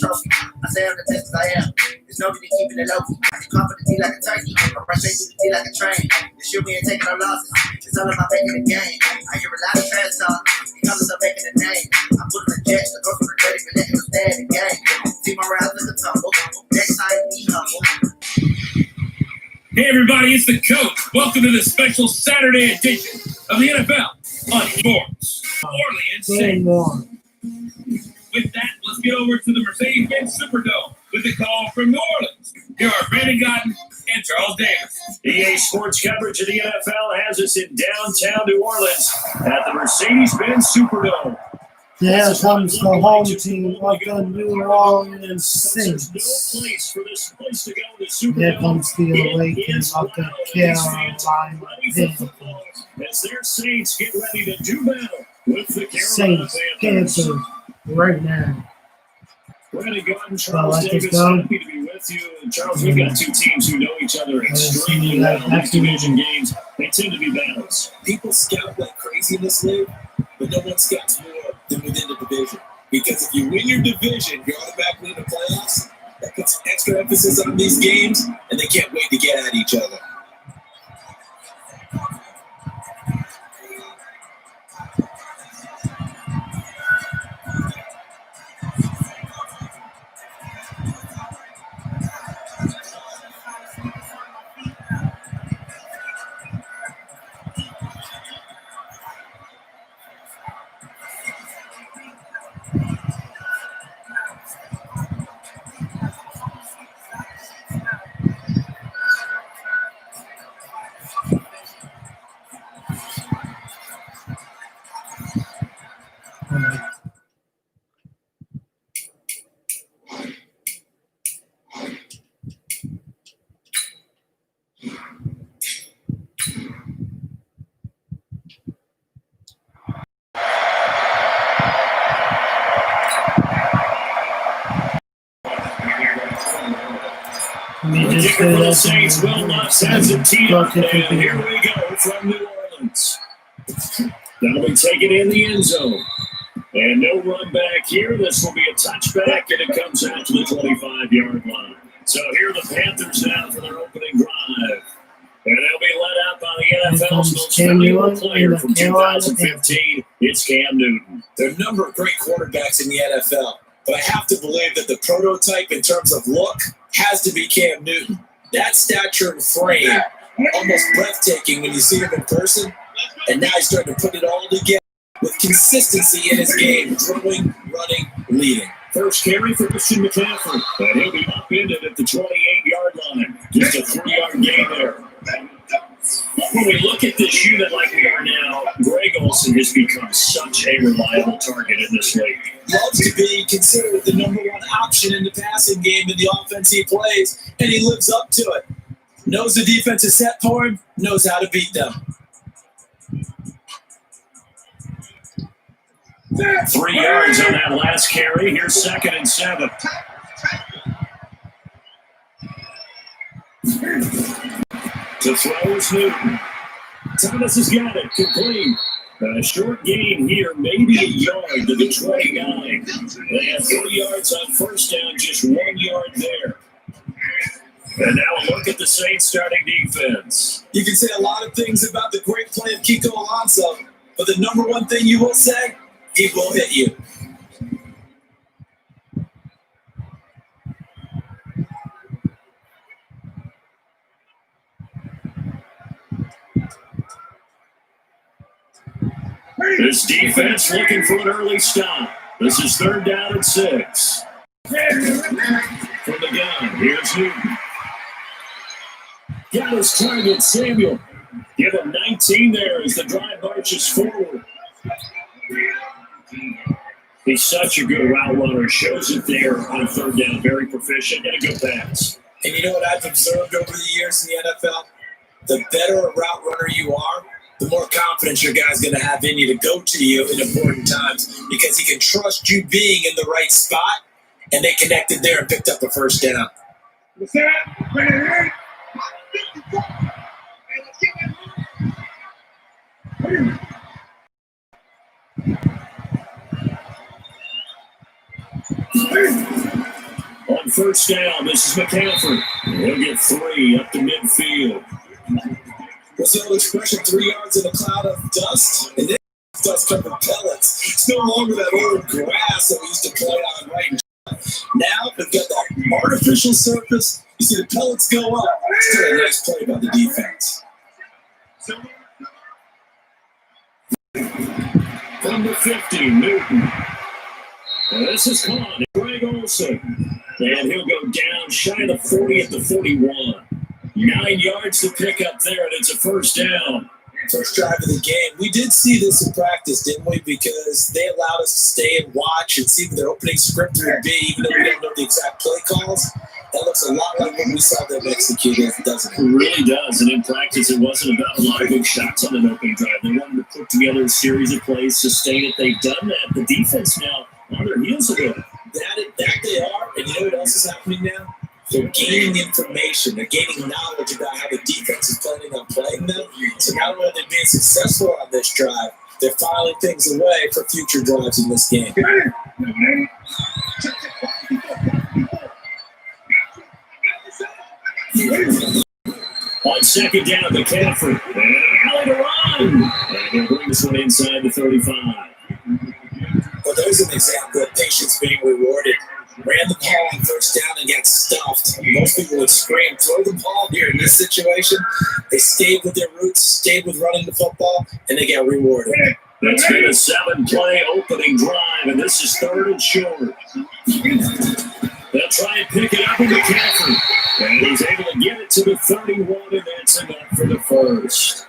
trophy. I say I'm the test as I am. There's no need keeping it low. I can come for the T like a turkey. I rush straight through the T like a train. The shoot me and taking no losses. It's all about making the game. I hear a lot of trash talk. Because of making a name. I put in the jets to go for the credit and let him stay in the game. See my rounds in the tumble. Next time, be humble. Hey everybody, it's the coach. Welcome to the special Saturday edition of the NFL on Sports. Orleans Saints. With that, let's get over to the Mercedes-Benz Superdome with a call from New Orleans. Here are Brandon Gotten and Charles Davis. EA Sports coverage of the NFL has us in downtown New Orleans at the Mercedes-Benz Superdome. Here comes the home team of the New Orleans Saints. Here comes the awakening of the Carolina Panthers. As their Saints get ready to do battle with the Carolina Panthers right now. Brandon Gotten, Charles Davis, happy to be with you. And Charles, we've got two teams who know each other extremely well. These division games, they tend to be battles. People scout like crazy in this league, but no one scouts more than within the division. Because if you win your division, you're automatically in the playoffs. That puts extra emphasis on these games, and they can't wait to get at each other. The Saints will not has a team up there. Here we go from New Orleans. That'll be taken in the end zone. And no run back here. This will be a touchback, and it comes out to the 25-yard line. So here are the Panthers now for their opening drive. And they'll be led out by the NFL's most valuable player from 2015. It's Cam Newton. There are a number of great quarterbacks in the NFL, but I have to believe that the prototype in terms of look has to be Cam Newton. That stature and frame, almost breathtaking when you see him in person. And now he's starting to put it all together with consistency in his game, throwing, running, leading. First carry for Christian McCaffrey, and he'll be upended at the 28-yard line. Just a 3-yard gain there. When we look at this unit like we are now, Greg Olsen has become such a reliable target in this league. Loves to be considered the number one option in the passing game in the offense he plays, and he lives up to it. Knows the defense is set for him, knows how to beat them. 3 yards on that last carry. Here's 2nd and 7. To throw is Newton. Thomas has got it. Complete. A short gain here, maybe a yard to the 29. They have 3 yards on first down, just 1 yard there. And now a look at the Saints starting defense. You can say a lot of things about the great play of Kiko Alonso, but the number one thing you will say, he will hit you. This defense looking for an early stop. This is 3rd down and 6. From the gun, here's Newton. Got his target, Samuel. Give him 19 there as the drive marches forward. He's such a good route runner. Shows it there on 3rd down. Very proficient and a good pass. And you know what I've observed over the years in the NFL? The better a route runner you are, the more confidence your guy's going to have in you to go to you in important times because he can trust you being in the right spot, and they connected there and picked up a first down. first down. This is McCaffrey. He'll get 3 up to midfield. What's the old expression? 3 yards in a cloud of dust? And then dust covered pellets. It's no longer that old grass that we used to play on, right? Now we've got that artificial surface. You see the pellets go up. Still a nice play by the defense. From the 50, Newton. And this is caught. Greg Olsen. And he'll go down shy of the 40 at the 41. 9 yards to pick up there, and it's a first down. First drive of the game. We did see this in practice, didn't we? Because they allowed us to stay and watch and see what their opening script would be, even though we don't know the exact play calls. That looks a lot like what we saw them execute, doesn't it? It really does. And in practice, it wasn't about a lot of big shots on an opening drive. They wanted to put together a series of plays, sustain it. They've done that. The defense now on their heels a bit. That they are. And you know what else is happening now? They're gaining information. They're gaining knowledge about how the defense is planning on playing them. So not only are they being successful on this drive, they're filing things away for future drives in this game. On second down, McCaffrey. And alley to run. And he'll bring this one inside the 35. Well, there's an example of patience being rewarded. Ran the ball on first down and got stuffed. Most people would scream, throw the ball here. In this situation, they stayed with their roots, stayed with running the football, and they got rewarded. That's been a 7-play opening drive, and this is 3rd and short. They'll try and pick it up with McCaffrey. And he's able to get it to the 31, and that's enough for the first.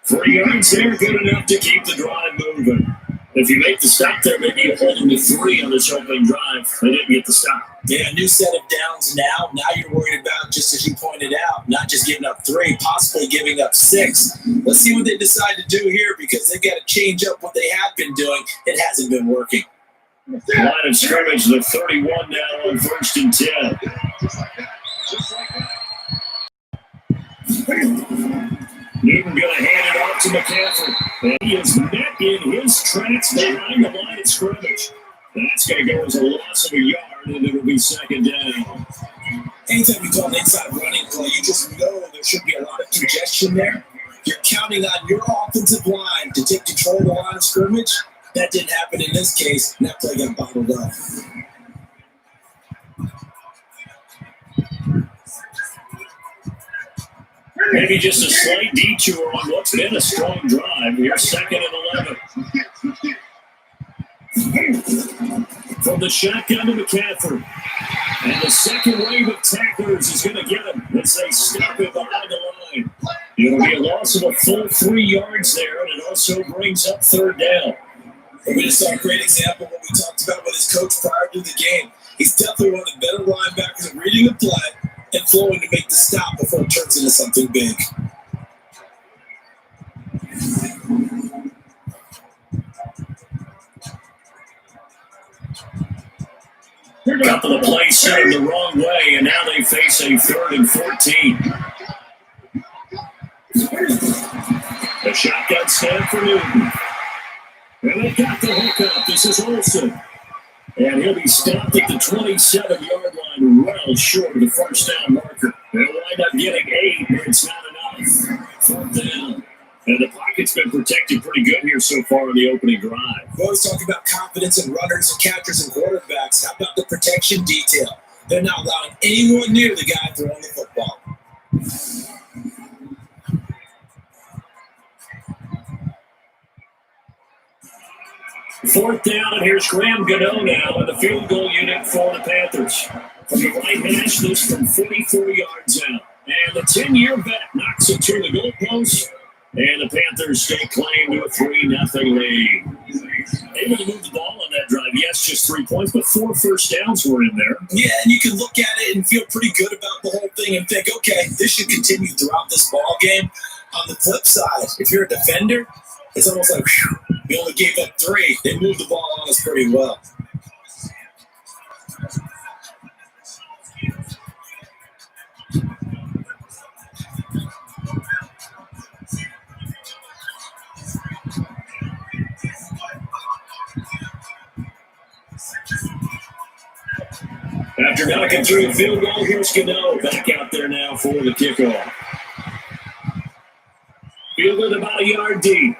3 yards there, good enough to keep the drive moving. If you make the stop there, maybe you hold them to 3 on this opening drive. They didn't get the stop. Yeah, a new set of downs now. Now you're worried about, just as you pointed out, not just giving up 3, possibly giving up 6. Let's see what they decide to do here, because they've got to change up what they have been doing. It hasn't been working. Line of scrimmage, the 31 now on 1st and 10. Newton going to hand it off to McCaffrey. And he is met in his tracks behind the line of scrimmage. That's going to go as a loss of a yard, and it'll be 2nd down. Anytime you call an inside running play, you just know there should be a lot of congestion there. You're counting on your offensive line to take control of the line of scrimmage. That didn't happen in this case, and that play got bottled up. Maybe just a slight detour on what's been a strong drive. Here, 2nd and 11. From the shotgun to McCaffrey. And the second wave of tacklers is going to get him as they stop him behind the line. It'll be a loss of a full 3 yards there, and it also brings up 3rd down. And we just saw a great example of what we talked about with his coach prior to the game. He's definitely one of the better linebackers at reading a play and flowing to make the stop before it turns into something big. A couple of plays set the wrong way, and now they face a 3rd and 14. A shotgun snap for Newton. And they got the hook up. This is Olsen. And he'll be stopped at the 27-yard line, well short of the first down marker. They'll wind up getting 8, but it's not enough. 4th down. And the pocket's been protected pretty good here so far in the opening drive. We always talk about confidence in runners and catchers and quarterbacks. How about the protection detail? They're not allowing anyone near the guy throwing the football. 4th down, and here's Graham Gano now in the field goal unit for the Panthers. From the right hash, this from 44 yards out. And the 10-year vet knocks it to the goalpost, and the Panthers stay claim to a 3-0 lead. Able to move the ball on that drive. Yes, just 3 points, but 4 first downs were in there. Yeah, and you can look at it and feel pretty good about the whole thing and think, okay, this should continue throughout this ball game. On the flip side, if you're a defender, it's almost like, whew, we only gave up 3. They moved the ball on us pretty well. After knocking through a field goal, here's Cano back out there now for the kickoff. Fielded about a yard deep.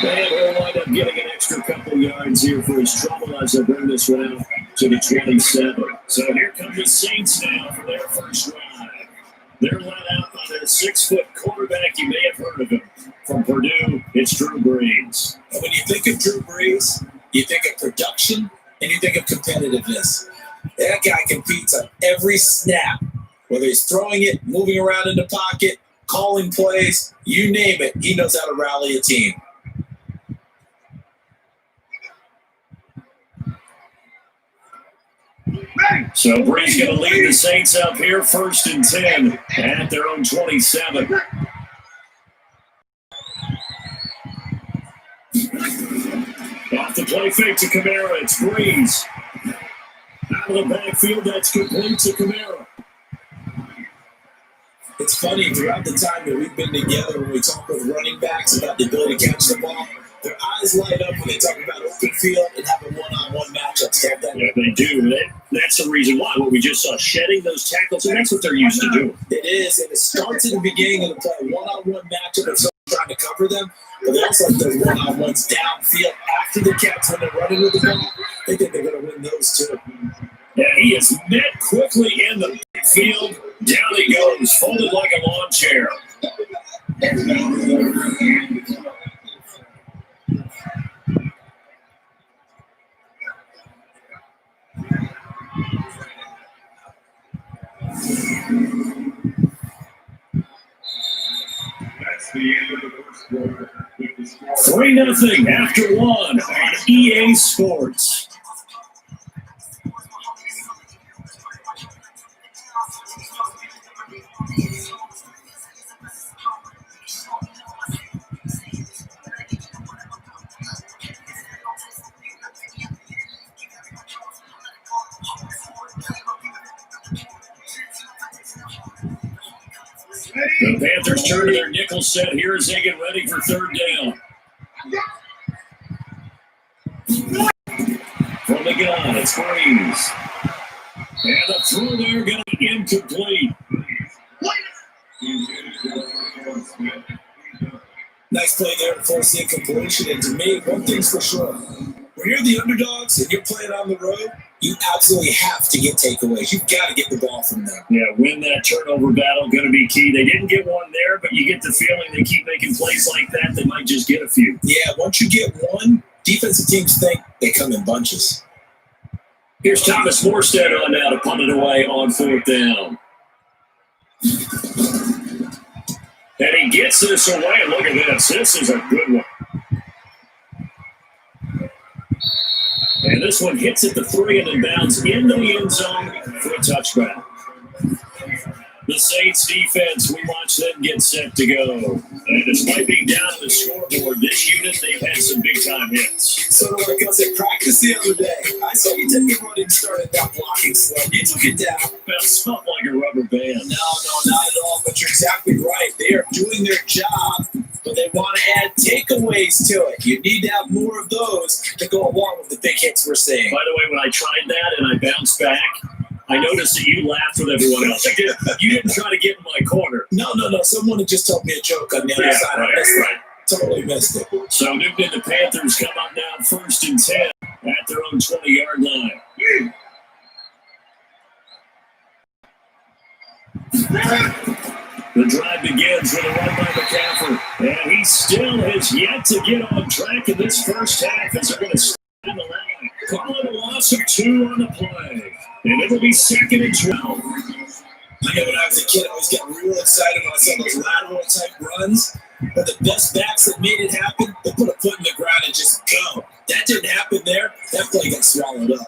And he'll wind up getting an extra couple yards here for his trouble as they bring this one out to the 27. So here come the Saints now for their first drive. They're led out by their 6-foot quarterback. You may have heard of him. From Purdue, it's Drew Brees. And when you think of Drew Brees, you think of production and you think of competitiveness. That guy competes on every snap, whether he's throwing it, moving around in the pocket, calling plays, you name it, he knows how to rally a team. So Brees going to lead the Saints up here, 1st and 10 at their own 27. Off the play fake to Kamara, it's Brees. Out of the backfield, that's complete to Kamara. It's funny, throughout the time that we've been together, when we talk with running backs about the ability to catch the ball, their eyes light up when they talk about open field and having one-on-one matchups. Yeah, they do. That's the reason why. What we just saw, shedding those tackles, and that's what they're used to doing. It is, and it starts in the beginning of the play, one-on-one matchup of someone trying to cover them, but they also have those one-on-ones downfield after the catch when they're running with the ball. They think they're going to win those too. Yeah, he is met quickly in the field. Down he goes, folded like a lawn chair. That's the end of the first quarter. 3-0 after 1 on EA Sports. The Panthers turn to their nickel set here as they get ready for 3rd down. From the gun, it's Brees. And the throw there going to be incomplete. Nice play there to force the incompletion. And to me, one thing's for sure. When you're the underdogs and you're playing on the road, you absolutely have to get takeaways. You've got to get the ball from them. Yeah, win that turnover battle, going to be key. They didn't get one there, but you get the feeling they keep making plays like that, they might just get a few. Yeah, once you get one, defensive teams think they come in bunches. Here's Thomas Morstead on now to punt it away on 4th down. And he gets this away. Look at this. This is a good one. And this one hits at the 3 and then bounds into the end zone for a touchback. The Saints defense, we watch them get set to go. And despite being down on the scoreboard, this unit, they've had some big-time hits. Sort of like I was at practice the other day. I saw you take a run and started that blocking sled. You took it down. Bounced up like a rubber band. No, not at all. But you're exactly right. They are doing their job, but they want to add takeaways to it. You need to have more of those to go along with the big hits we're seeing. By the way, when I tried that and I bounced back, I noticed that you laughed with everyone else. You didn't try to get in my corner. No. Someone had just told me a joke on the other side. Right. Totally missed it. So Newton and the Panthers come up now 1st and 10 at their own 20-yard line. The drive begins with a run by McCaffrey, and he still has yet to get on track in this first half as they're going to stand the line. Call it a loss of 2 on the play, and it'll be 2nd and 12. I know when I was a kid, I always got real excited when I saw those lateral-type runs. But the best backs that made it happen, they put a foot in the ground and just go. That didn't happen there. That play got swallowed up.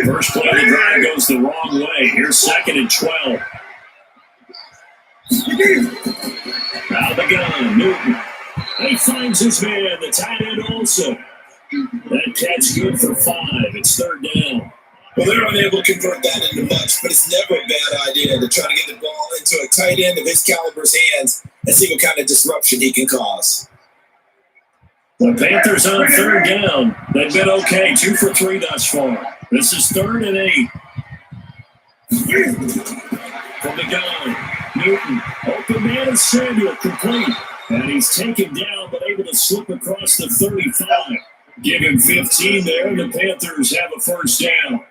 First play of the drive goes the wrong way. Here's 2nd and 12. Out of the gun, Newton. He finds his man, the tight end also. That catch good for 5. It's 3rd down. Well, they're unable to convert that into much, but it's never a bad idea to try to get the ball into a tight end of his caliber's hands and see what kind of disruption he can cause. The Panthers on third down. They've been okay, 2 for 3 thus far. This is 3rd and 8. From the gun, Newton. Open man is Samuel, complete. And he's taken down, but able to slip across the 35. Give him 15 there, and the Panthers have a first down.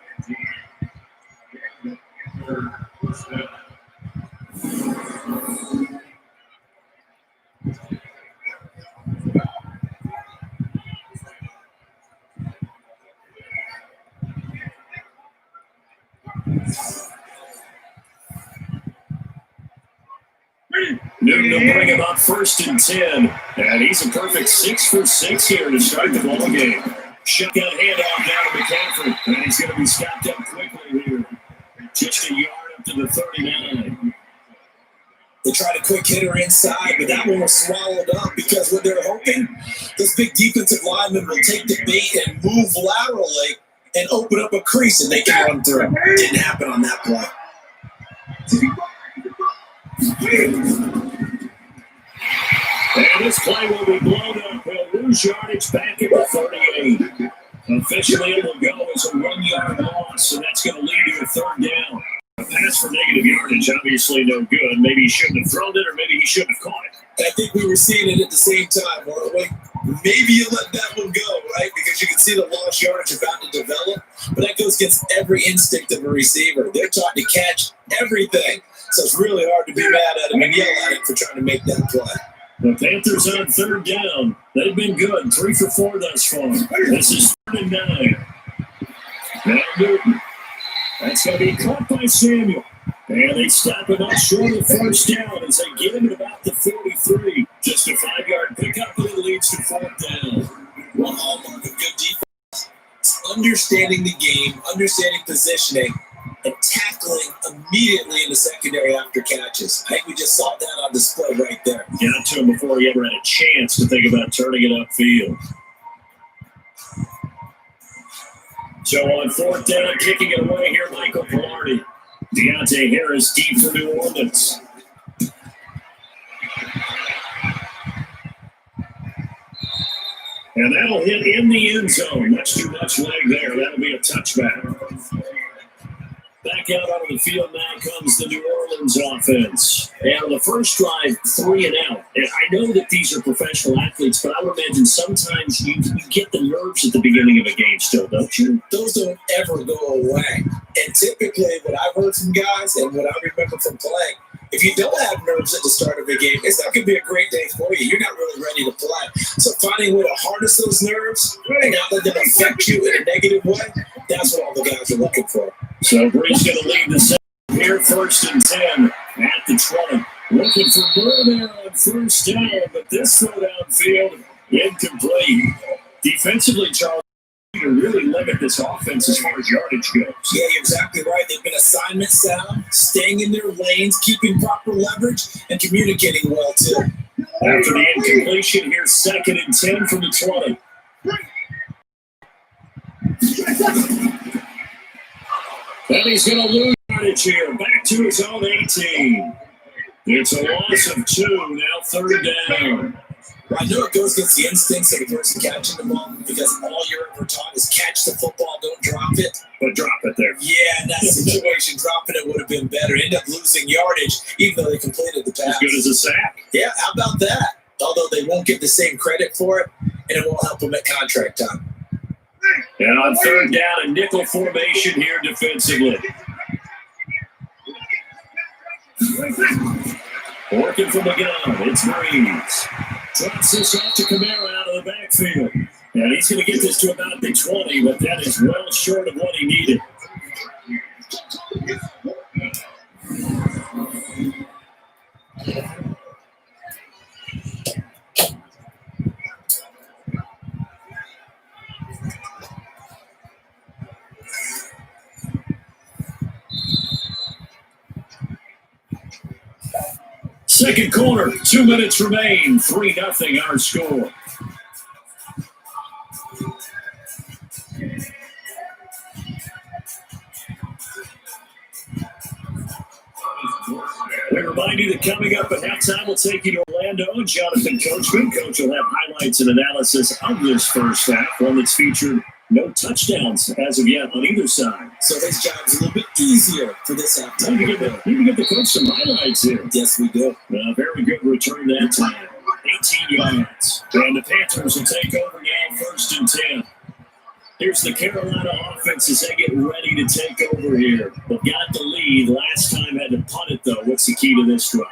Newton will bring him up 1st and 10. And he's a perfect 6 for 6 here to start the ball game. Shotgun handoff down to McCaffrey. And he's going to be stopped up quickly here. Just a yard up to the 39. They tried a quick hitter inside, but that one was swallowed up because what they're hoping, those big defensive linemen will take the bait and move laterally and open up a crease, and they got him through. Didn't happen on that play. And this play will be blown up. He'll lose yardage back at the 38. Officially, it will go as a 1-yard loss, and that's going to lead to a 3rd down. A pass for negative yardage, obviously no good. Maybe he shouldn't have thrown it, or maybe he shouldn't have caught it. I think we were seeing it at the same time, weren't we? Maybe you let that one go, right? Because you can see the lost yardage about to develop, but that goes against every instinct of a receiver. They're taught to catch everything, so it's really hard to be mad at him and yell at him for trying to make that play. The Panthers on 3rd down. They've been good, 3 for 4 thus far. This is 3rd and 9. Now Newton. That's going to be caught by Samuel. And they stop him up short of 1st down as they get him at about the 43. Just a 5-yard pickup, and it leads to 4th down. One hallmark of good defense is understanding the game, understanding positioning, and tackling immediately in the secondary after catches. I think we just saw that on display right there. Got to him before he ever had a chance to think about turning it upfield. So on 4th down, kicking it away here, Michael Pilardi. Deontay Harris deep for New Orleans. And that'll hit in the end zone. That's too much leg there. That'll be a touchback. Back out onto the field now comes the New Orleans offense. And on the first drive, 3 and out. And I know that these are professional athletes, but I would imagine sometimes you get the nerves at the beginning of a game still, don't you? Those don't ever go away. And typically what I've heard from guys and what I remember from playing, if you don't have nerves at the start of a game, it's not going to be a great day for you. You're not really ready to play. So finding a way to harness those nerves and not let them affect you in a negative way, that's what all the guys are looking for. So Bree's going to lead the second here, 1st and 10 at the 20. Looking for more there on 1st down, but this throw downfield incomplete. Defensively, Charles, to really limit this offense as far as yardage goes. Yeah, you're exactly right. They've been assignment sound, staying in their lanes, keeping proper leverage, and communicating well, too. After the incompletion, here's 2nd and 10 from the 20. And he's going to lose yardage here. Back to his own 18. It's a loss of 2, now 3rd down. Well, I know it goes against the instincts of the person catching the ball because all you're ever taught is catch the football, don't drop it. But drop it there. Yeah, in that situation, dropping it would have been better. End up losing yardage, even though they completed the pass. As good as a sack. Yeah, how about that? Although they won't get the same credit for it, and it won't help them at contract time. And on 3rd down, a nickel formation here defensively. Working from the gun, it's Breeze. Drops this off to Kamara out of the backfield. And he's going to get this to about the 20, but that is well short of what he needed. Second quarter, 2 minutes remain, 3-0 our score. We remind you that coming up at halftime, we'll take you to Orlando. Orlando. Jonathan Coachman. Coach will have highlights and analysis of this first half, one that's featured no touchdowns as of yet on either side. So his job is a little bit easier for this half. You can get the coach some highlights here. Yes, we do. Very good return that time. 18 yards. And the Panthers will take over now, 1st and 10. Here's the Carolina offense as they get ready to take over here. They've got the lead. Last time had to punt it, though. What's the key to this drive?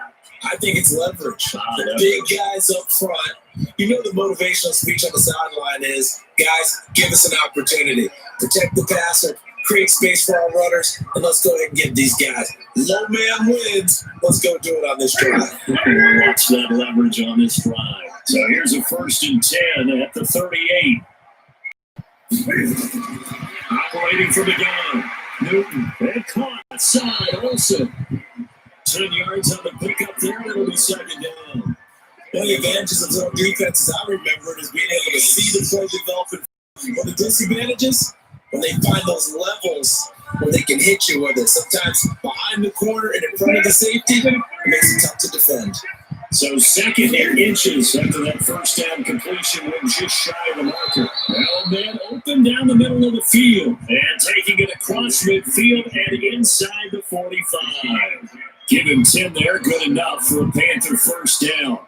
I think it's leverage. The big guys up front. You know the motivational speech on the sideline is, guys, give us an opportunity. Protect the passer, create space for our runners, and let's go ahead and get these guys. Low man wins. Let's go do it on this drive. Watch that leverage on this drive. So here's a 1st and 10 at the 38. Operating from the gun. Newton. And caught outside also. 10 yards on the pickup there. It'll be 2nd down. One of the advantages of zone defense, as I remember it, is being able to see the play develop. One of the disadvantages, when they find those levels where they can hit you with it. Sometimes behind the corner and in front of the safety, it makes it tough to defend. So 2nd and inches after that first down completion went just shy of the marker. Now man open down the middle of the field and taking it across midfield and inside the 45. Give him 10 there, good enough for a Panther 1st down.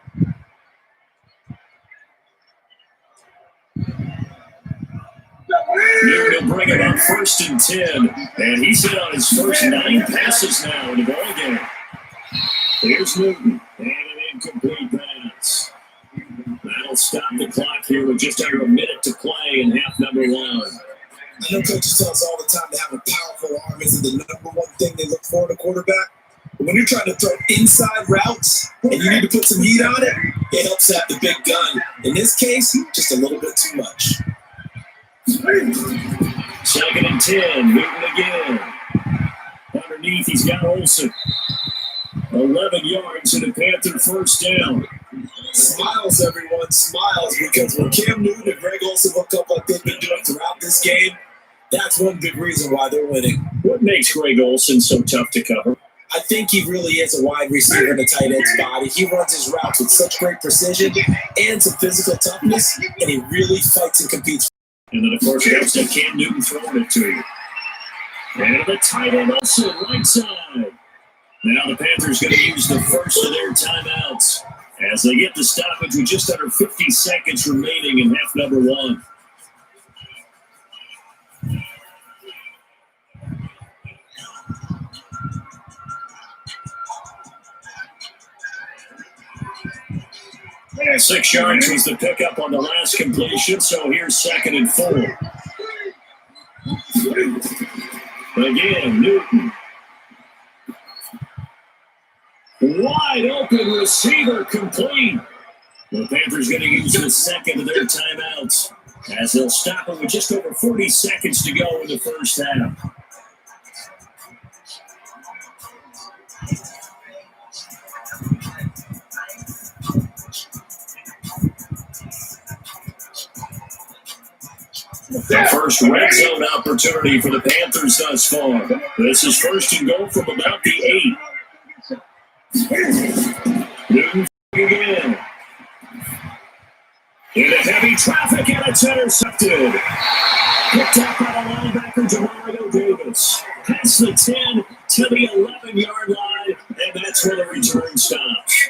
Newton will bring it up 1st and 10, and he's hit on his first 9 passes now in the ball game. Here's Newton, and an incomplete pass. That'll stop the clock here with just under a minute to play in half number 1. I know coaches tell us all the time to have a powerful arm isn't the number one thing they look for in a quarterback. But when you're trying to throw inside routes and you need to put some heat on it, it helps have the big gun. In this case, just a little bit too much. 2nd and 10, Newton again. Underneath, he's got Olsen. 11 yards and a Panther 1st down. Smiles, everyone, smiles, because when Cam Newton and Greg Olsen hook up like they've been doing throughout this game, that's one big reason why they're winning. What makes Greg Olsen so tough to cover? I think he really is a wide receiver in a tight end's body. He runs his routes with such great precision and some physical toughness, and he really fights and competes. And then, of course, it helps that Cam Newton throwing it to you. And the tight end also, right side. Now the Panthers going to use the first of their timeouts as they get the stoppage with just under 50 seconds remaining in half number 1. And 6 yards was the pickup on the last completion, so here's 2nd and 4. Again, Newton. Wide open receiver complete. The Panthers going to use the 2nd of their timeouts as they'll stop it with just over 40 seconds to go in the first half. The first red zone opportunity for the Panthers thus far. This is 1st and goal from about the 8. Newton again. Into heavy traffic and it's intercepted. Picked up by the linebacker Demario Davis. Past the 10 to the 11-yard line, and that's where the return stops.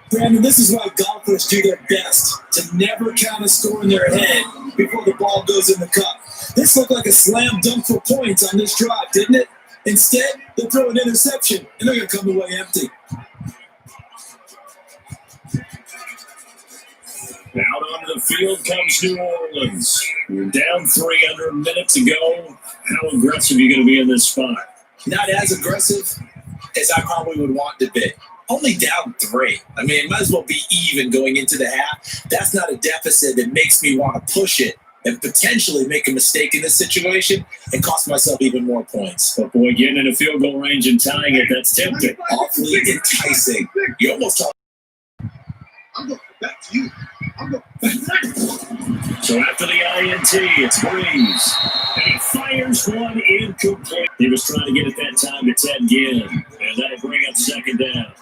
Brandon, this is why golfers do their best to never count a score in their head before the ball goes in the cup. This looked like a slam dunk for points on this drive, didn't it? Instead, they'll throw an interception, and they're going to come away empty. Out onto the field comes New Orleans. You're down 3 under a minute to go. How aggressive are you going to be in this spot? Not as aggressive as I probably would want to be. Only down 3. I mean, it might as well be even going into the half. That's not a deficit that makes me want to push it and potentially make a mistake in this situation and cost myself even more points. But boy, getting in a field goal range and tying it, that's tempting. Awfully enticing. You almost talk. I'm going back to you. So after the INT, it's Breeze. And he fires one incomplete. He was trying to get it that time to 10 again. And that'll bring up 2nd down.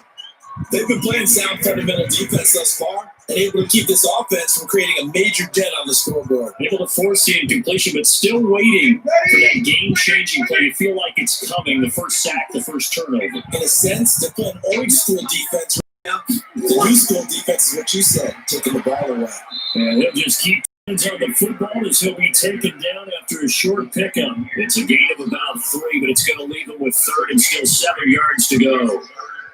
They've been playing sound fundamental defense thus far and able to keep this offense from creating a major dent on the scoreboard. Able to force the incompletion, but still waiting for that game-changing play. You feel like it's coming, the first sack, the first turnover. In a sense, they're playing old school defense right now. The new school defense is what you said, taking the ball away. And he'll just keep hands on the football as he'll be taken down after a short pickup. It's a gain of about 3, but it's going to leave him with 3rd and still 7 yards to go.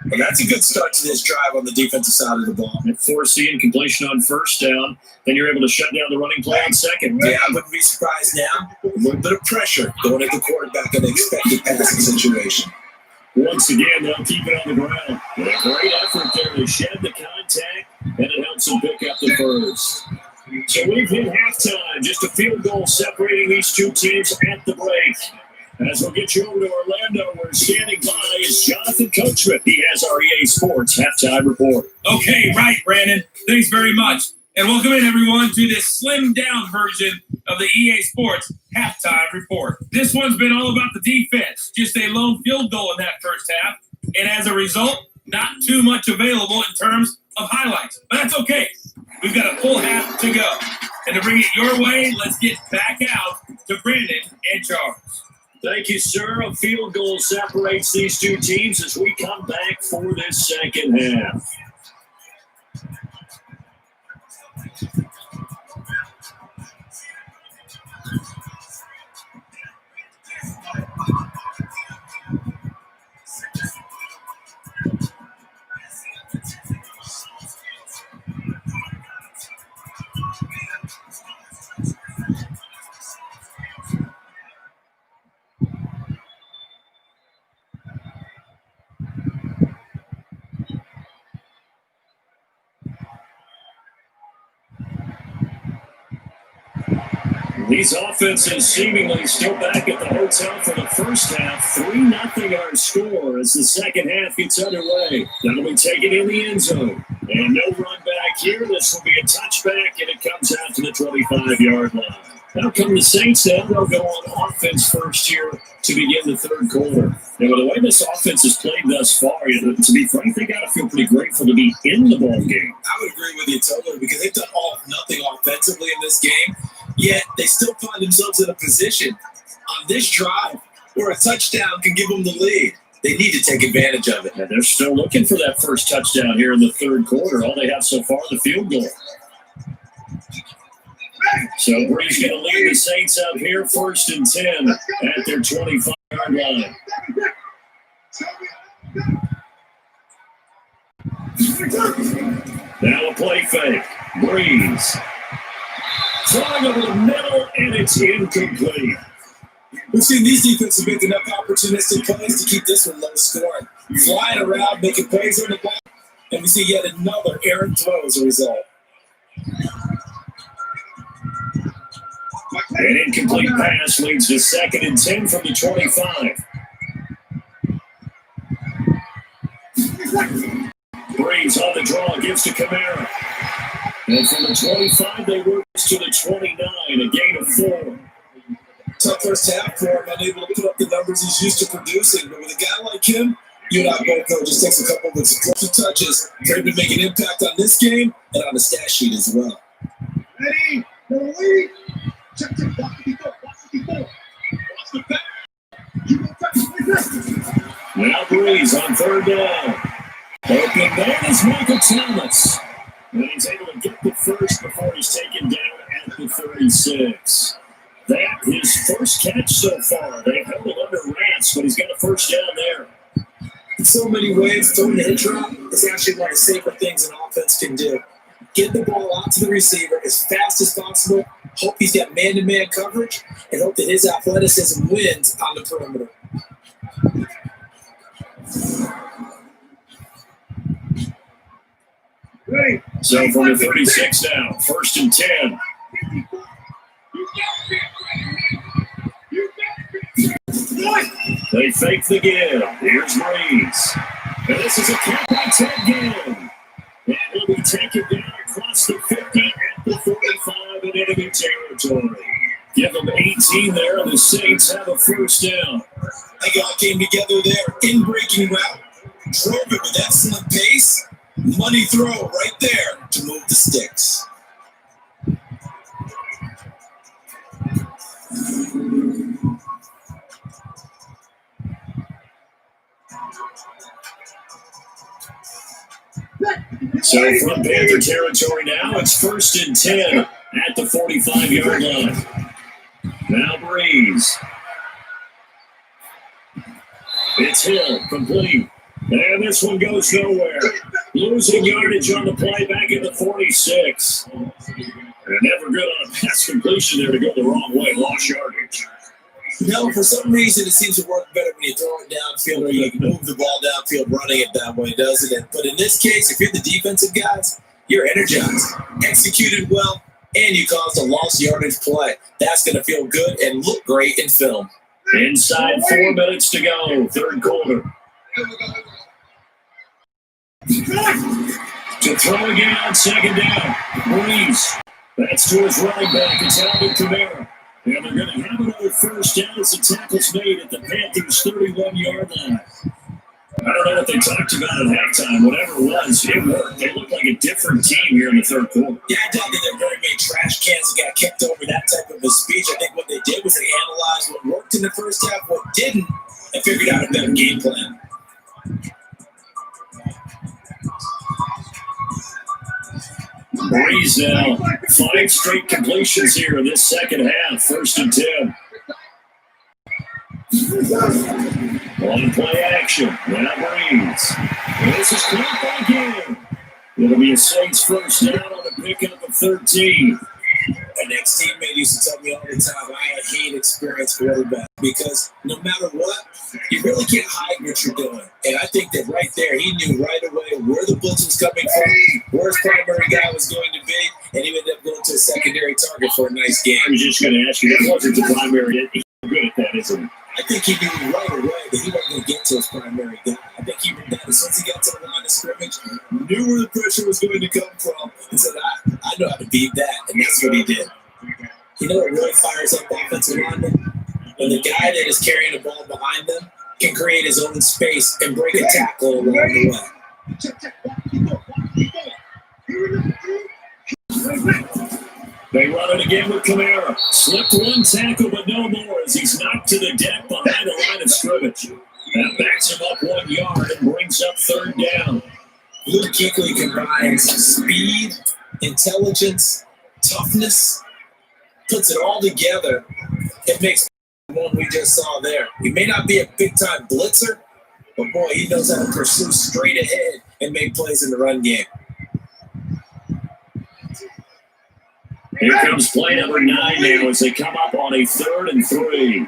And that's a good start to this drive on the defensive side of the ball. And force the incompletion on first down. Then you're able to shut down the running play on second. Yeah, I wouldn't be surprised now. A little bit of pressure going at the quarterback in an expected passing situation. Once again, they'll keep it on the ground. And a great effort there to shed the contact, and it helps them pick up the first. So we've hit halftime. Just a field goal separating these two teams at the break. As we'll get you over to Orlando, where standing by is Jonathan Coachman. He has our EA Sports halftime report. Okay, right, Brandon. Thanks very much. And welcome in, everyone, to this slimmed-down version of the EA Sports halftime report. This one's been all about the defense. Just a lone field goal in that first half. And as a result, not too much available in terms of highlights. But that's okay. We've got a full half to go. And to bring it your way, let's get back out to Brandon and Charles. Thank you, sir. A field goal separates these two teams as we come back for this second half. These offenses seemingly still back at the hotel for the first half. 3-0 our score as the second half gets underway. That'll be taken in the end zone. And no run back here. This will be a touchback, and it comes out to the 25-yard line. Now come the Saints now. They'll go on offense first here to begin the third quarter. And with the way this offense has played thus far, to be frank, they got to feel pretty grateful to be in the ball game. I would agree with you totally because they've done all nothing offensively in this game, yet they still find themselves in a position on this drive where a touchdown can give them the lead. They need to take advantage of it. And they're still looking for that first touchdown here in the third quarter. All they have so far, the field goal. So Bree's going to lead the Saints up here, 1st and 10 at their 25-yard line. Now a play fake. Breeze throwing over the middle, and it's incomplete. We've seen these defenses make enough opportunistic plays to keep this one low scoring. Flying around, making plays on the ball, and we see yet another errant throw as a result. An incomplete pass leads to 2nd and 10 from the 25. Breeze on the draw, gives to Kamara. And from the 25, they work to the 29, a gain of 4. Tough first half for him, unable to put up the numbers he's used to producing. But with a guy like him, you and I both know it just takes a couple of explosive touches for him to make an impact on this game and on the stat sheet as well. Ready, the lead. Check, watch the ball. Watch the back. Now Breeze on 3rd down. Open man is Michael Thomas. And he's able to get the first before he's taken down at the 36. That his first catch so far. They've held it under wraps, but he's got a first down there. In so many ways, throwing the hitch route is actually one of the safer things an offense can do. Get the ball out to the receiver as fast as possible, hope he's got man-to-man coverage, and hope that his athleticism wins on the perimeter. So from the 36 now, 1st and 10. They fake the give. Here's Breeze. And this is a count-by-10 game. And he'll be taken down across the 50 at the 45 in enemy territory. Give them 18 there, and the Saints have a first down. They all came together there in breaking route. Drove it with excellent pace. Money throw right there to move the sticks. So from Panther territory now, it's 1st and 10 at the 45-yard line. Now Breeze. It's Hill, complete. And this one goes nowhere. Losing yardage on the play back at the 46. And never good on a pass completion there to go the wrong way. Lost yardage. No, for some reason it seems to work better when you throw it downfield or you move the ball downfield running it that way, doesn't it? But in this case, if you're the defensive guys, you're energized, executed well, and you caused a lost yardage play. That's going to feel good and look great in film. Inside 4 minutes to go, third quarter. To throw again on second down. Breeze. That's to his running back. It's Alvin Kamara. And they're going to have another first down as the tackle's made at the Panthers' 31-yard line. I don't know what they talked about at halftime. Whatever it was, it worked. They looked like a different team here in the third quarter. Yeah, I don't think they're very many trash cans that got kicked over that type of a speech. I think what they did was they analyzed what worked in the first half, what didn't, and figured out a better game plan. Breeze now, 5 straight completions here in this second half, 1st and 10. On play action, now Breeze. This is caught back in. It'll be a Saints first down on the pickup of 13. An ex-teammate used to tell me all the time, I hate experienced quarterback because no matter what, you really can't hide what you're doing. And I think that right there, he knew right away where the blitz was coming from, where his primary guy was going to be, and he ended up going to a secondary target for a nice game. I was just going to ask you, that wasn't the primary. He's good at that, isn't he? I think he knew right away that he wasn't going to get to his primary guy. I think he knew that as soon as he got to the line of scrimmage, knew where the pressure was going to come from, and said, I know how to beat that, and that's what he did. You know what really fires up offensive linemen? When the guy that is carrying the ball behind them can create his own space and break a tackle along the way. They run it again with Kamara. Slipped one tackle, but no more as he's knocked to the deck behind the line of scrimmage. That backs him up 1 yard and brings up third down. Luke Kuechly combines speed, intelligence, toughness, puts it all together. It makes the one we just saw there. He may not be a big-time blitzer, but boy, he knows how to pursue straight ahead and make plays in the run game. Here comes play number 9 now as they come up on a 3rd and 3.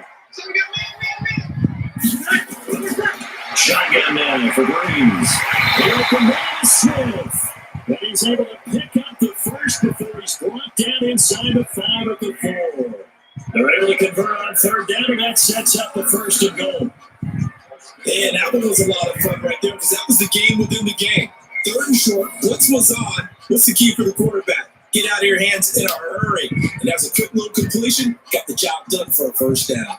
Shotgun now for Breeze. Here comes Smith. But he's able to pick up the first before he's brought down inside the 5 at the 4. They're able to convert on third down, and that sets up the 1st and goal. And that one was a lot of fun right there because that was the game within the game. 3rd and short, blitz was on. What's the key for the quarterback? Get out of your hands in a hurry. And that was a quick little completion. Got the job done for a first down.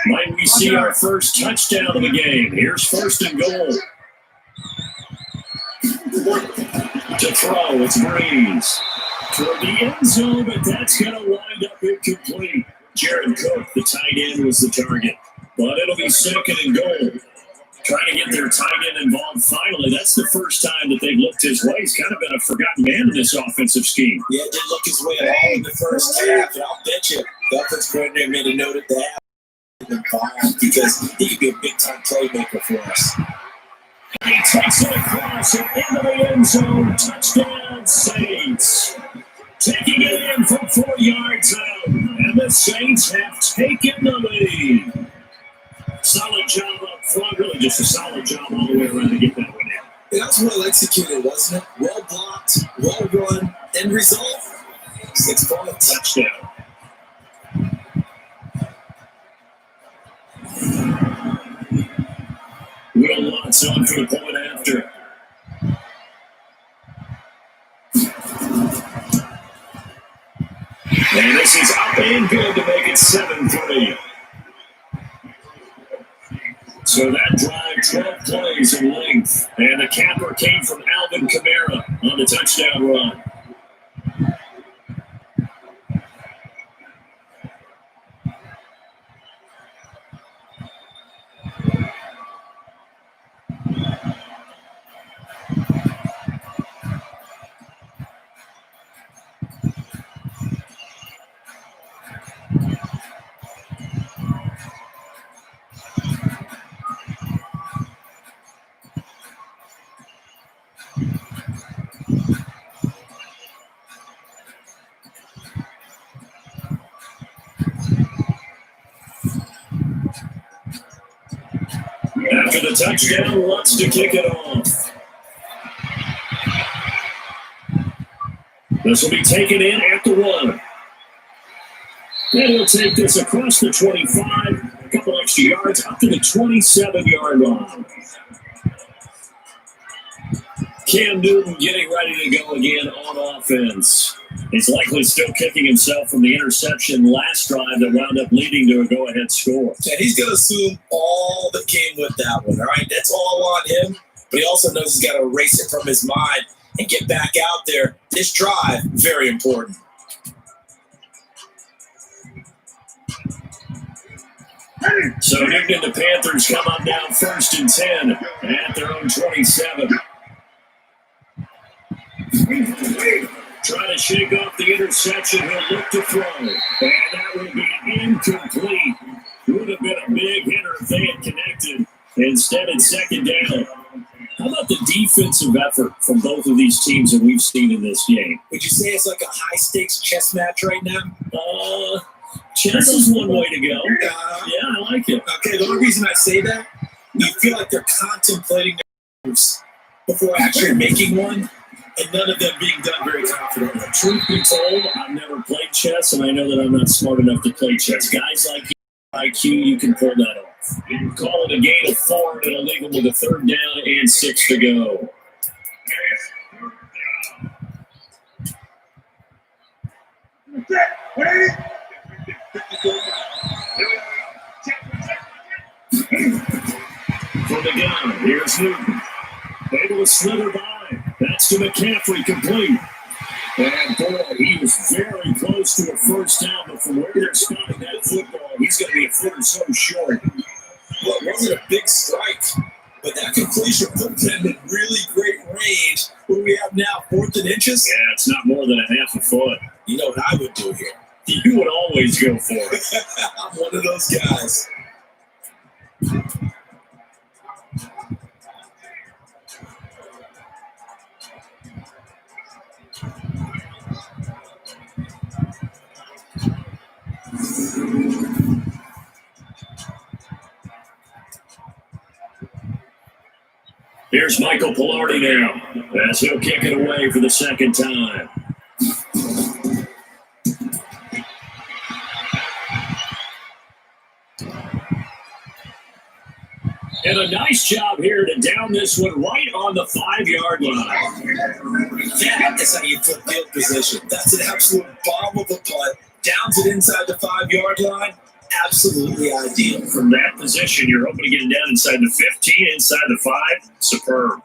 Might we see our first touchdown of the game? Here's 1st and goal. To throw, it's Breeze. Toward the end zone, but that's going to wind up incomplete. Jared Cook, the tight end, was the target. But it'll be 2nd and goal. Trying to get their tight end involved finally. That's the first time that they've looked his way. He's kind of been a forgotten man in this offensive scheme. Yeah, didn't look his way at all in the first half, and I'll bet you the offense coordinator made a note of that because he could be a big-time playmaker for us. He takes it across and into the end zone. Touchdown, Saints. Taking it in from 4 yards out. And the Saints have taken the lead. Solid job up front. Really just a solid job all the way around to get that one in. That was well executed, wasn't it? Well blocked, well run, end result, 6 points. Touchdown. Will Lutz on for the point after. after. And this is up and good to make it 7-3. So that drive, 12 plays in length. And the capper came from Alvin Kamara on the touchdown run. After the touchdown, wants to kick it off. This will be taken in at the 1. And he'll take this across the 25, a couple extra yards, up to the 27-yard line. Cam Newton getting ready to go again on offense. He's likely still kicking himself from the interception last drive that wound up leading to a go-ahead score. And he's going to assume all that came with that one, all right? That's all on him, but he also knows he's got to erase it from his mind and get back out there. This drive, very important. So Newton and the Panthers come up now 1st and 10 at their own 27. Trying to shake off the interception. He'll look to throw. And that will be incomplete. Would have been a big hitter if they had connected. Instead, it's 2nd down. How about the defensive effort from both of these teams that we've seen in this game? Would you say it's like a high-stakes chess match right now? Chess is one way to go. Yeah, I like it. Okay, the only reason I say that, you feel like they're contemplating their moves before actually making one, and none of them being done very confidently. Truth be told, I've never played chess, and I know that I'm not smart enough to play chess. Guys like you, IQ, you can pull that off. You call it a gain of 4 and illegal with a 3rd down and 6 to go. From the gun, here's Newton. Able to slither by. That's to McCaffrey, complete. And boy, he was very close to a 1st down, but from where they're spotting that football, he's going to be a foot or so short. Well, it wasn't a big strike, but that completion put them in really great range. What do we have now, 4th and inches? Yeah, it's not more than a half a foot. You know what I would do here? You would always go for it. I'm one of those guys. Here's Michael Pilardi now, as he'll kick it away for the 2nd time. And a nice job here to down this one right on the 5-yard line. That is how you put field position. That's an absolute bomb of a punt. Downs it inside the 5-yard line. Absolutely ideal. From that position, you're hoping to get it down inside the 15, inside the 5. Superb.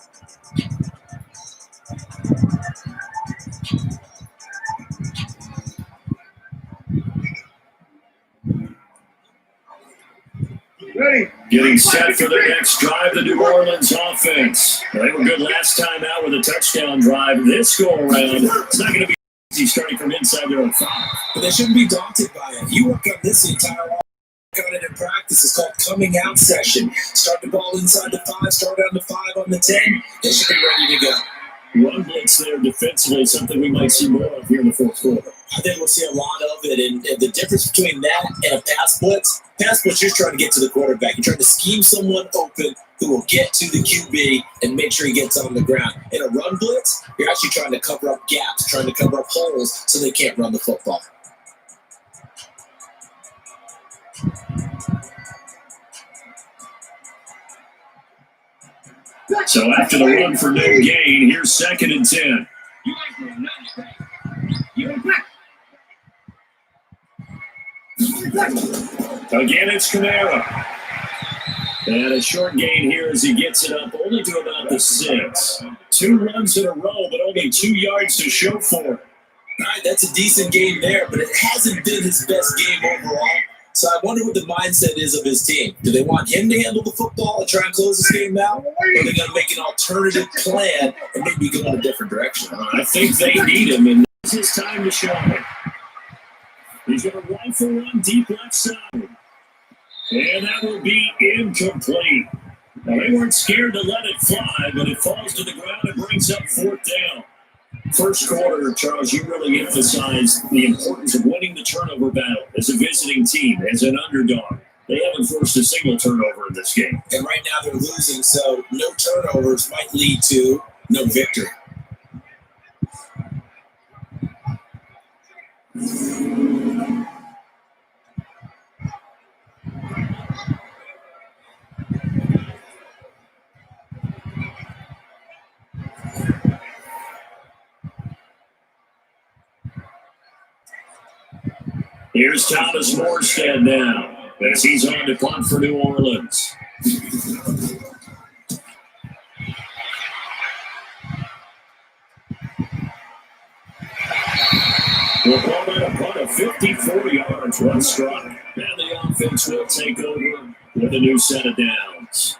Getting set for the next drive, the New Orleans offense. They were good last time out with a touchdown drive. This go-around, it's not going to be easy starting from inside their own 5. But they shouldn't be daunted by it. You work on this the entire work on it in practice. It's called coming out session. Start the ball inside the 5, start on the 5 on the 10. They should be ready to go. Run blitz there defensively, something we might see more of here in the 4th quarter. I think we'll see a lot of it. And the difference between that and a pass blitz, you're just trying to get to the quarterback. You're trying to scheme someone open who will get to the QB and make sure he gets on the ground. In a run blitz, you're actually trying to cover up gaps, trying to cover up holes so they can't run the football. So after the run for no gain, here's 2nd and 10. Again, it's Kamara. And a short gain here as he gets it up only to about the 6. 2 runs in a row, but only 2 yards to show for it. All right, that's a decent game there, but it hasn't been his best game overall. So I wonder what the mindset is of his team. Do they want him to handle the football and try and close this game out? Or are they going to make an alternative plan and maybe go in a different direction? I think they need him, and it's his time to shine. He's going to run for one deep left side. And that will be incomplete. Now, they weren't scared to let it fly, but it falls to the ground and brings up 4th down. First quarter, Charles, you really emphasized the importance of winning the turnover battle as a visiting team, as an underdog. They haven't forced a single turnover in this game. And right now they're losing, so no turnovers might lead to no victory. Here's Thomas Morstead now, as he's on to punt for New Orleans. We'll call that a punt of 54 yards, 1 strike. And the offense will take over with a new set of downs.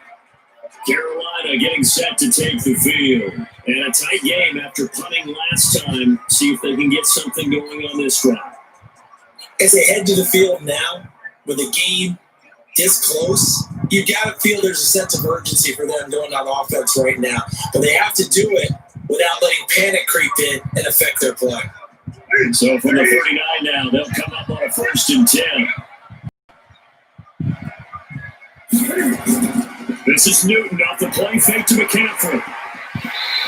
Carolina getting set to take the field. And a tight game after punting last time. See if they can get something going on this drive. As they head to the field now, with a game this close, you got to feel there's a sense of urgency for them going on offense right now. But they have to do it without letting panic creep in and affect their play. So from the 39 now, they'll come up on a 1st and 10. This is Newton off the play fake to McCaffrey.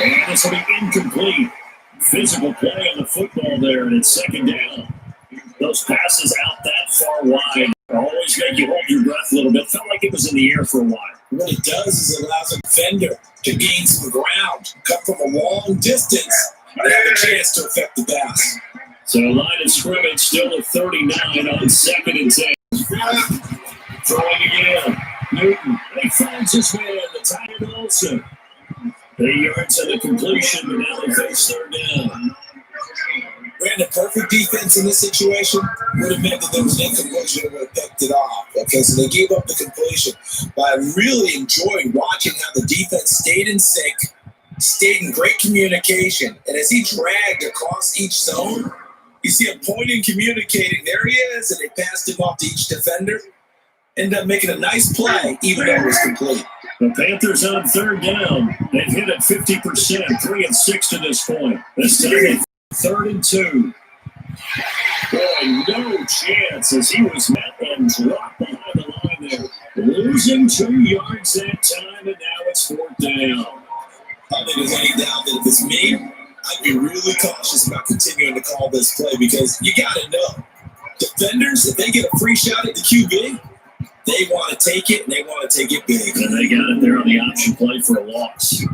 And this will be incomplete. Physical play on the football there, and it's 2nd down. Those passes out that far wide always make you hold your breath a little bit. Felt like it was in the air for a while. What it does is it allows a defender to gain some ground, come from a long distance, and have a chance to affect the pass. So line of scrimmage still at 39 on 2nd and 10. Throwing again. Newton. He finds his man. The tight end Olsen. 8 yards of the completion, but now they face 3rd down. Ran a perfect defense in this situation would have meant that there was an incompletion and would have picked it off. Okay, so they gave up the completion. But I really enjoyed watching how the defense stayed in sync, stayed in great communication. And as he dragged across each zone, you see him pointing, communicating. There he is, and they passed him off to each defender. Ended up making a nice play, even though it was complete. The Panthers on 3rd down. They've hit it 50%, 3 and 6 to this point. This time 3rd and 2. Boy, no chance as he was met and dropped behind the line there. Losing 2 yards that time, and now it's 4th down. I don't think there's any doubt that if it's me, I'd be really cautious about continuing to call this play because you got to know, defenders, if they get a free shot at the QB, they want to take it, and they want to take it big. And they got it there on the option play for a loss.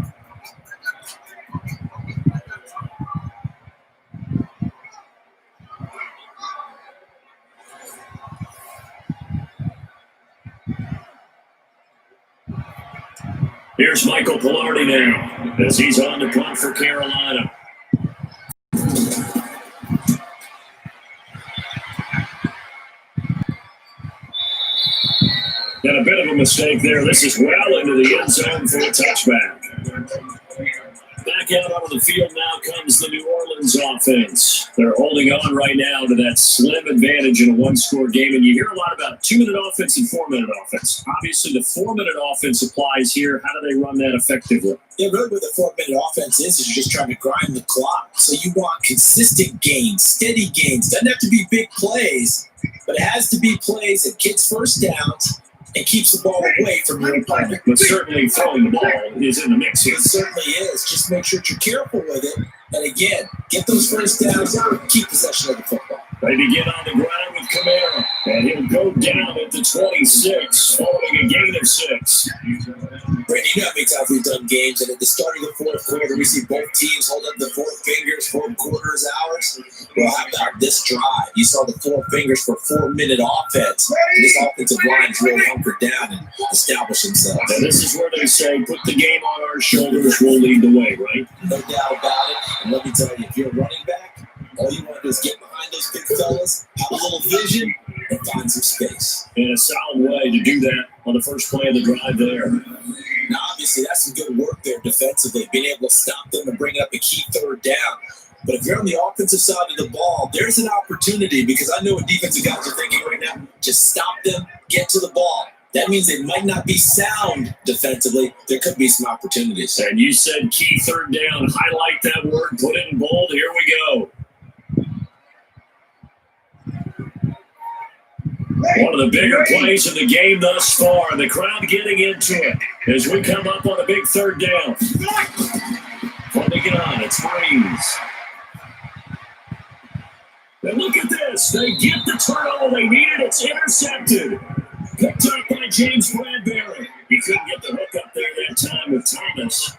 Here's Michael Pilardi now as he's on the punt for Carolina. Got a bit of a mistake there. This is well into the end zone for a touchback. Back out onto the field now comes the New Orleans offense. They're holding on right now to that slim advantage in a one-score game. And you hear a lot about 2-minute offense and 4-minute offense. Obviously, the 4-minute offense applies here. How do they run that effectively? Yeah, really what the 4-minute offense is you're just trying to grind the clock. So you want consistent gains, steady gains. Doesn't have to be big plays, but it has to be plays that gets first downs and keeps the ball away from your opponent. But certainly throwing the ball is in the mix here. It certainly is. Just make sure that you're careful with it. And again, get those first downs and keep possession of the football. They begin on the ground with Kamara. And he'll go down at the 26, following a gain of 6. Brady, you know how many times we've done games, and at the start of the fourth quarter, we see both teams hold up the four fingers, fourth quarter is ours. Well, how about this drive? You saw the four fingers for 4-minute offense. And this offensive line is really hunkered down and established themselves. Now, this is where they say, put the game on our shoulders, we'll lead the way, right? No doubt about it. And let me tell you, if you're a running back, all you want to do is get behind those big fellas, have a little vision, and find some space. In a solid way to do that on the first play of the drive there. Now, obviously, that's some good work there defensively, being able to stop them and bring up a key third down. But if you're on the offensive side of the ball, there's an opportunity, because I know what defensive guys are thinking right now. Just stop them, get to the ball. That means they might not be sound defensively. There could be some opportunities. And you said key third down. Highlight that word, put it in bold. Here we go. One of the bigger plays in the game thus far. The crowd getting into it as we come up on a big third down. From the gun, it's Breeze. And look at this. They get the turnover they needed. It's intercepted. Picked up by James Bradbury. He couldn't get the hook up there that time with Thomas.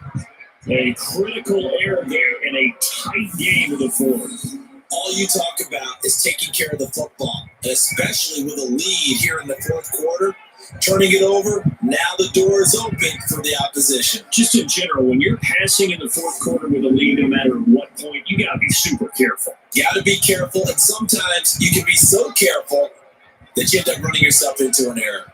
A critical error there in a tight game of the fourth. All you talk about is taking care of the football, and especially with a lead here in the fourth quarter, turning it over, now the door is open for the opposition. Just in general, when you're passing in the fourth quarter with a lead, no matter what point, you got to be super careful. You got to be careful, and sometimes you can be so careful that you end up running yourself into an error.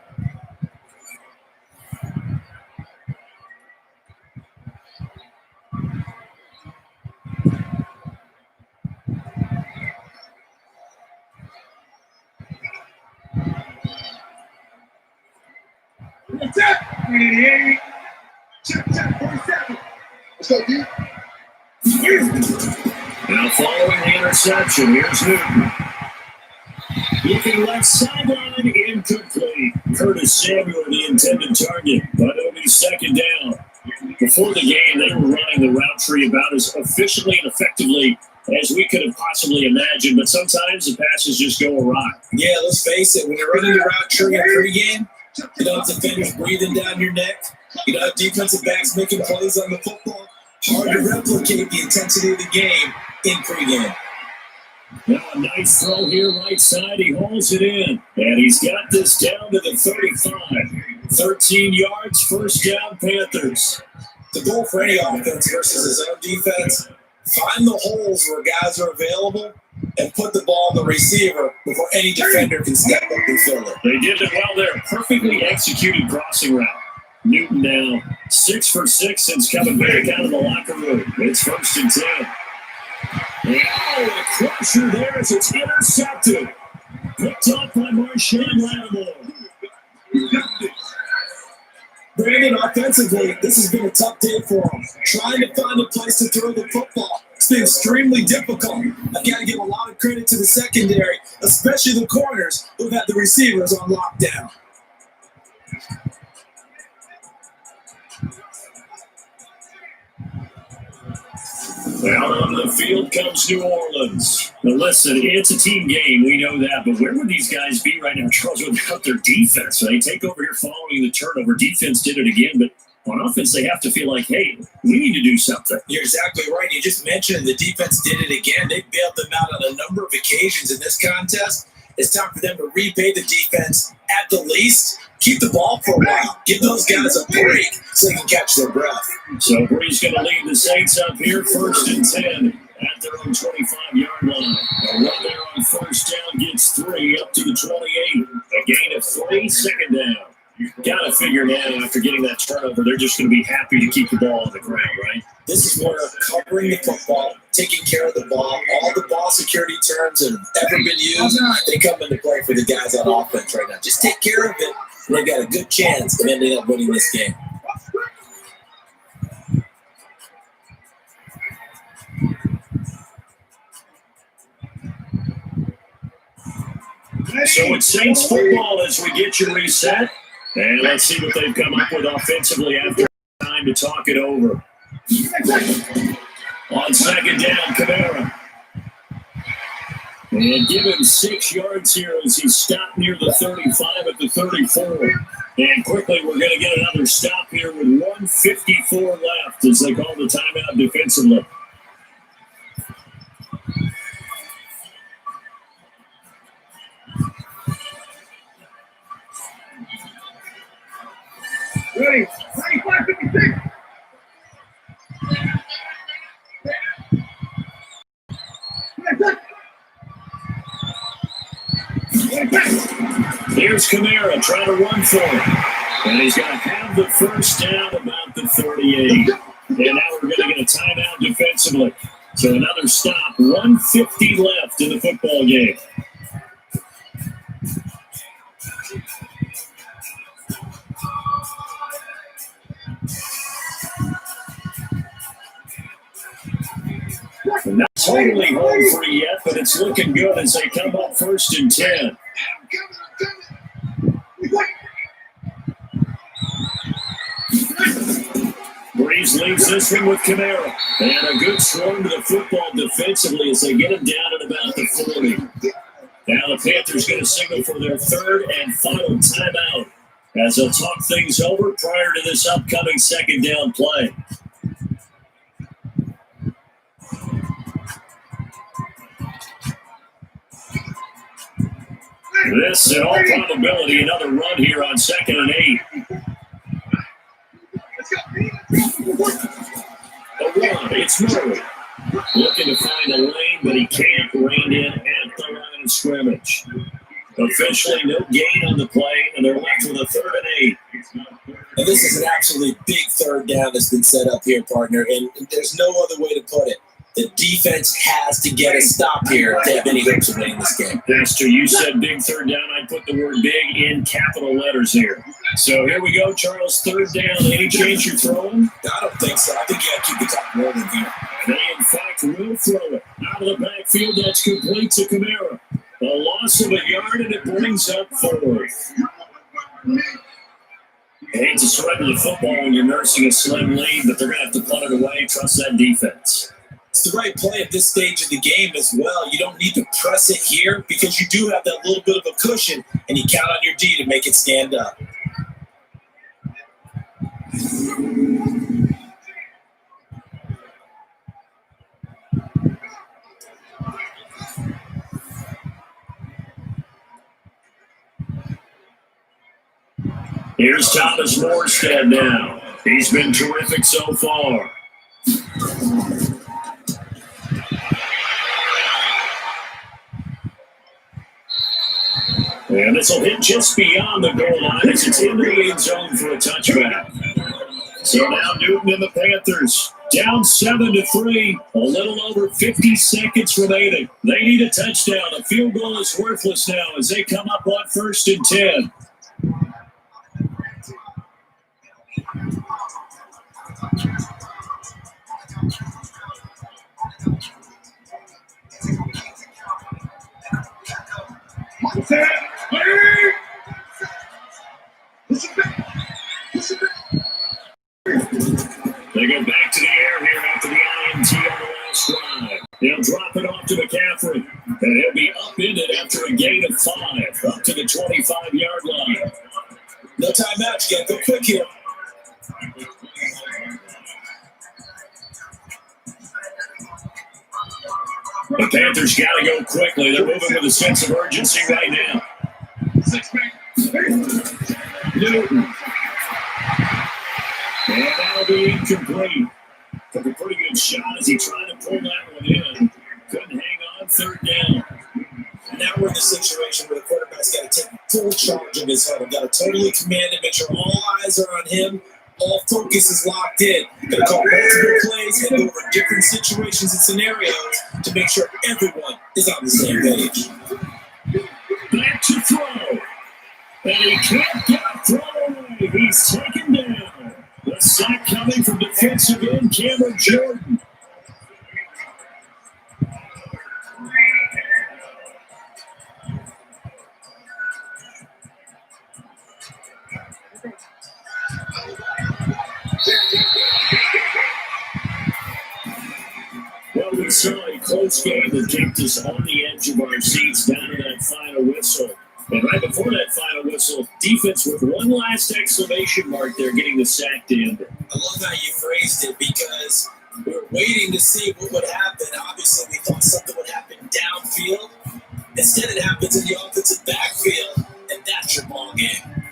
Check 47. Let's go, D. Now following the interception, here's Newton. Looking left sideline, incomplete. Curtis Samuel, the intended target, but it'll be second down. Before the game, they were running the route tree about as efficiently and effectively as we could have possibly imagined, but sometimes the passes just go awry. Yeah, let's face it, when you're running the route tree in pregame, you don't have defenders breathing down your neck. You don't have defensive backs making plays on the football. Hard to replicate the intensity of the game in pregame. Now a nice throw here right side. He holds it in. And he's got this down to the 35. 13 yards, first down, Panthers. The goal for any offense versus his own defense, find the holes where guys are available and put the ball on the receiver before any defender can step up and fill it. They did it well there. Perfectly executed crossing route. Newton now 6 for 6 since coming back out of the locker room. It's 1st and 10. Oh, a crusher there as it's intercepted. Picked up by Marshawn Lattimore. Brandon, offensively, this has been a tough day for him. Trying to find a place to throw the football. It's been extremely difficult. I've got to give a lot of credit to the secondary, especially the corners who've had the receivers on lockdown. Out on the field comes New Orleans. Now listen, it's a team game. We know that. But where would these guys be right now, Charles, without their defense? They take over here following the turnover. Defense did it again, but on offense, they have to feel like, hey, we need to do something. You're exactly right. You just mentioned the defense did it again. They bailed them out on a number of occasions in this contest. It's time for them to repay the defense at the least. Keep the ball for a while. Give those guys a break so they can catch their breath. So Bree's going to lead the Saints up here, 1st and 10 at their own 25-yard line. A run there on 1st down gets 3 up to the 28. A gain of 3, second down. Got to figure now, after getting that turnover, they're just going to be happy to keep the ball on the ground, right? This is where covering the football, taking care of the ball, all the ball security terms that have ever been used, they come into play for the guys on offense right now. Just take care of it, and they've got a good chance of ending up winning this game. So it's Saints football as we get you reset. And let's see what they've come up with offensively after time to talk it over. On second down, Kamara. And give him 6 yards here as he stopped near the 35 at the 34. And quickly, we're going to get another stop here with 1:54 left as they call the timeout defensively. Ready, 25-56. Here's Kamara trying to run for it. And he's going to have the first down about the 38. And now we're going to get a timeout defensively. So another stop, 1:50 left in the football game. Not totally home free yet, but it's looking good as they come up 1st and 10. Breeze leads this one with Kamara. And a good swarm to the football defensively as they get him down at about the 40. Now the Panthers going to signal for their 3rd and final timeout as they'll talk things over prior to this upcoming 2nd down play. This, in all probability, another run here on 2nd and 8. A run, it's Murray. Looking to find a lane, but he can't. Reined in at the line of scrimmage. Officially, no gain on the play, and they're left with a 3rd and 8. And this is an absolutely big 3rd down that's been set up here, partner, and there's no other way to put it. The defense has to get a stop here if they have any hopes of winning this game. Pastor, you said big 3rd down. I put the word big in capital letters here. So here we go, Charles. 3rd down. Any chance you're throwing? I don't think so. I think you got to keep the clock rolling here. They, in fact, will throw it. Out of the backfield, that's complete to Kamara. A loss of a yard, and it brings up 4th. I hate to surrender the football when you're nursing a slim lead, but they're going to have to punt it away. Trust that defense. It's the right play at this stage of the game as well. You don't need to press it here because you do have that little bit of a cushion, and you count on your D to make it stand up. Here's Thomas Morstead now. He's been terrific so far. And this will hit just beyond the goal line as it's in the end zone for a touchback. So now Newton and the Panthers down 7-3. A little over 50 seconds remaining. They need a touchdown. A field goal is worthless now as they come up on 1st and 10. They go back to the air here after the INT on the last drive. They'll drop it off to McCaffrey, and he'll be upended after a gain of 5, up to the 25-yard line. No timeout, you got to go quick here. The Panthers got to go quickly. They're moving with a sense of urgency right now. Newton. And that'll be incomplete. Took a pretty good shot as he tried to pull that one in. Couldn't hang on 3rd down. Now we're in the situation where the quarterback's got to take full charge of his huddle. Got to totally command it, make sure all eyes are on him. All focus is locked in. Got to call multiple plays and go over different situations and scenarios to make sure everyone is on the same page. Back to throw. And he can't get a throw away. He's taken down. The sack coming from defensive end Cameron Jordan. Well, we saw a close game that kept us on the edge of our seats down to that final whistle. And right before that final whistle, defense with one last exclamation mark there, getting the sack to end it. I love how you phrased it because we were waiting to see what would happen. Obviously, we thought something would happen downfield. Instead, it happens in the offensive backfield, and that's your ball game.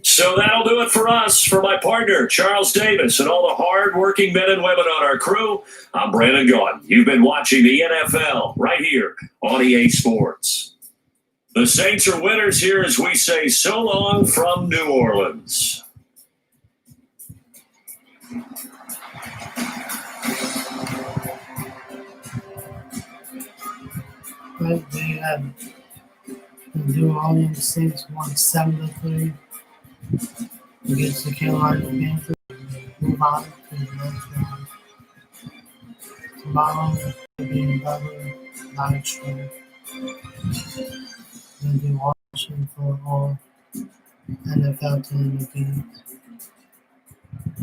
So that'll do it for us. For my partner, Charles Davis, and all the hard-working men and women on our crew, I'm Brandon Gaudin. You've been watching the NFL right here on EA Sports. The Saints are winners here as we say so long from New Orleans. Right, they have the New Orleans Saints won 7-3 against the Carolina Panthers. Move on to the next round. Tomorrow will be another live stream. We'll be watching for all NFL team games.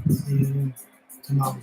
See you tomorrow.